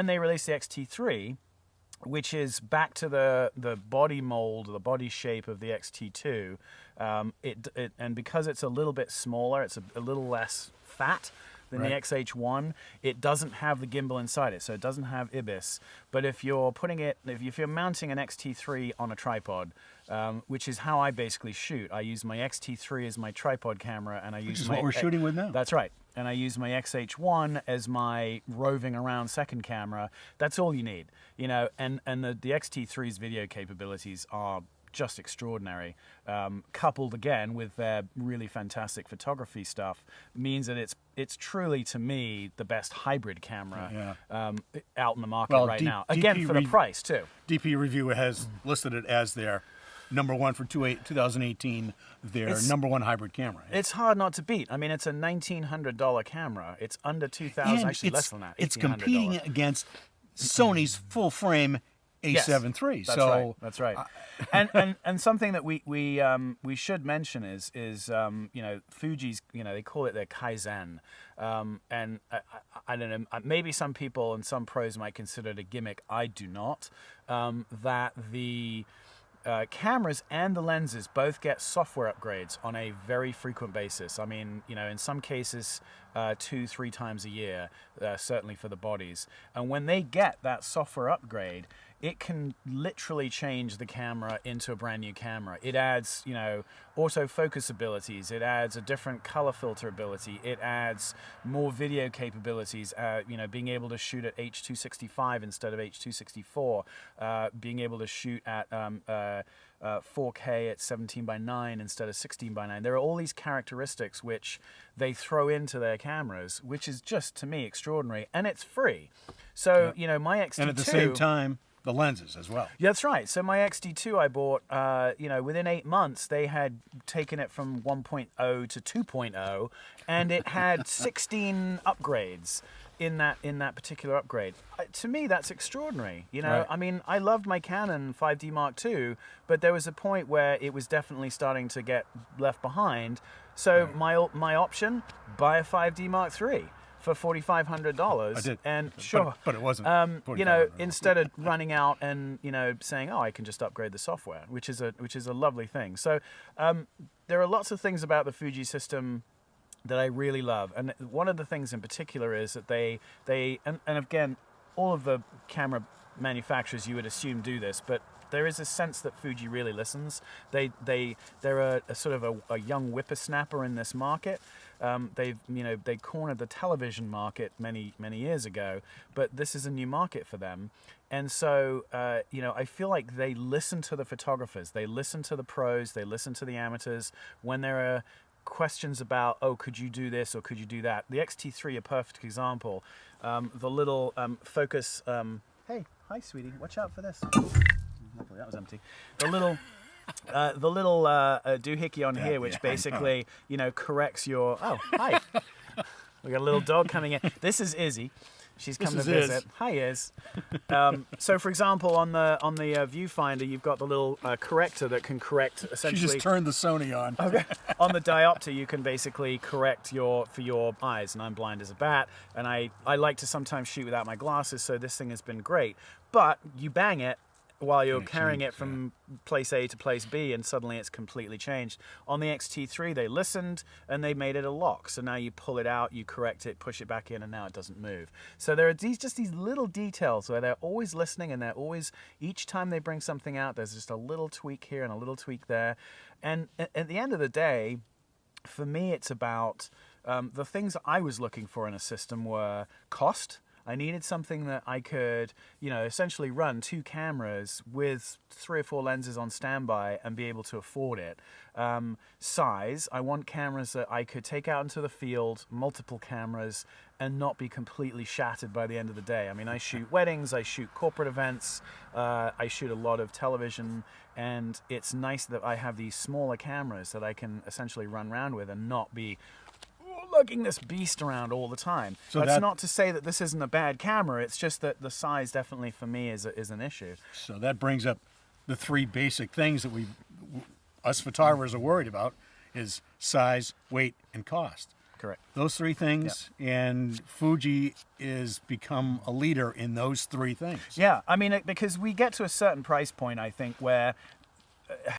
then they released the XT3, which is back to the body mold, the body shape of the XT2. And because it's a little bit smaller, it's a little less fat than the XH1. It doesn't have the gimbal inside it, so it doesn't have IBIS. But if you're mounting an XT3 on a tripod, which is how I basically shoot. I use my XT3 as my tripod camera, and I use which is what we're shooting with now. That's right. And I use my XH1 as my roving around second camera. That's all you need, And the XT3's video capabilities are just extraordinary. Coupled again with their really fantastic photography stuff, means that it's truly, to me, the best hybrid camera out in the market right now. Again, for the price too. DP Review has listed it as their number one for 2018, their number one hybrid camera. It's hard not to beat. I mean, it's a $1,900 camera. It's under $2,000, actually less than that. It's competing against Sony's full-frame A7 III. Yes, that's right. And something that we should mention is Fuji's, they call it their Kaizen. And I don't know, maybe some people and some pros might consider it a gimmick. I do not. That the cameras and the lenses both get software upgrades on a very frequent basis. I mean, in some cases, 2-3 times a year, certainly for the bodies. And when they get that software upgrade, it can literally change the camera into a brand new camera. It adds, autofocus abilities. It adds a different color filter ability. It adds more video capabilities. Being able to shoot at H.265 instead of H.264. Being able to shoot at 4K at 17:9 instead of 16:9. There are all these characteristics which they throw into their cameras, which is just, to me, extraordinary, and it's free. So, my XT2... And at the same time, the lenses as well. Yeah, that's right. So my XT2 I bought, within 8 months, they had taken it from 1.0 to 2.0, and it had 16 upgrades in that particular upgrade. To me, that's extraordinary. Right. I mean, I loved my Canon 5D Mark II, but there was a point where it was definitely starting to get left behind. So my option, buy a 5D Mark III. For $4,500. I did. And sure. But it wasn't. Instead of running out and, saying, oh, I can just upgrade the software, which is a lovely thing. So there are lots of things about the Fuji system that I really love. And one of the things in particular is that they and again, all of the camera manufacturers, you would assume, do this, but there is a sense that Fuji really listens. They're a sort of a young whippersnapper in this market. They cornered the television market many years ago, but this is a new market for them. And so, I feel like they listen to the photographers, they listen to the pros, they listen to the amateurs when there are questions about, oh, could you do this or could you do that? The XT3, a perfect example. The little focus. Hey, hi, sweetie. Watch out for this. Hopefully that was empty. The little doohickey on here, which basically, corrects your... Oh, hi. We got a little dog coming in. This is Izzy. She's come to visit. Iz. Hi, Iz. So, for example, on the viewfinder, you've got the little corrector that can correct essentially. She just turned the Sony on. Okay. On the diopter, you can basically correct for your eyes, and I'm blind as a bat, and I like to sometimes shoot without my glasses, so this thing has been great. But you bang it while you're carrying it from place A to place B, and suddenly it's completely changed. On the XT3, they listened, and they made it a lock. So now you pull it out, you correct it, push it back in, and now it doesn't move. So there are these little details where they're always listening, and they're always, each time they bring something out, there's just a little tweak here and a little tweak there. And at the end of the day, for me, it's about the things that I was looking for in a system were cost. I needed something that I could, essentially run 2 cameras with 3 or 4 lenses on standby and be able to afford it. Size, I want cameras that I could take out into the field, multiple cameras, and not be completely shattered by the end of the day. I mean, I shoot weddings, I shoot corporate events, I shoot a lot of television, and it's nice that I have these smaller cameras that I can essentially run around with and not be lugging this beast around all the time. So that's not to say that this isn't a bad camera. It's just that the size definitely for me is an issue. So that brings up the 3 basic things that us photographers are worried about is size, weight, and cost. Correct. Those three things, and Fuji is become a leader in those three things. Yeah, I mean, because we get to a certain price point, I think, where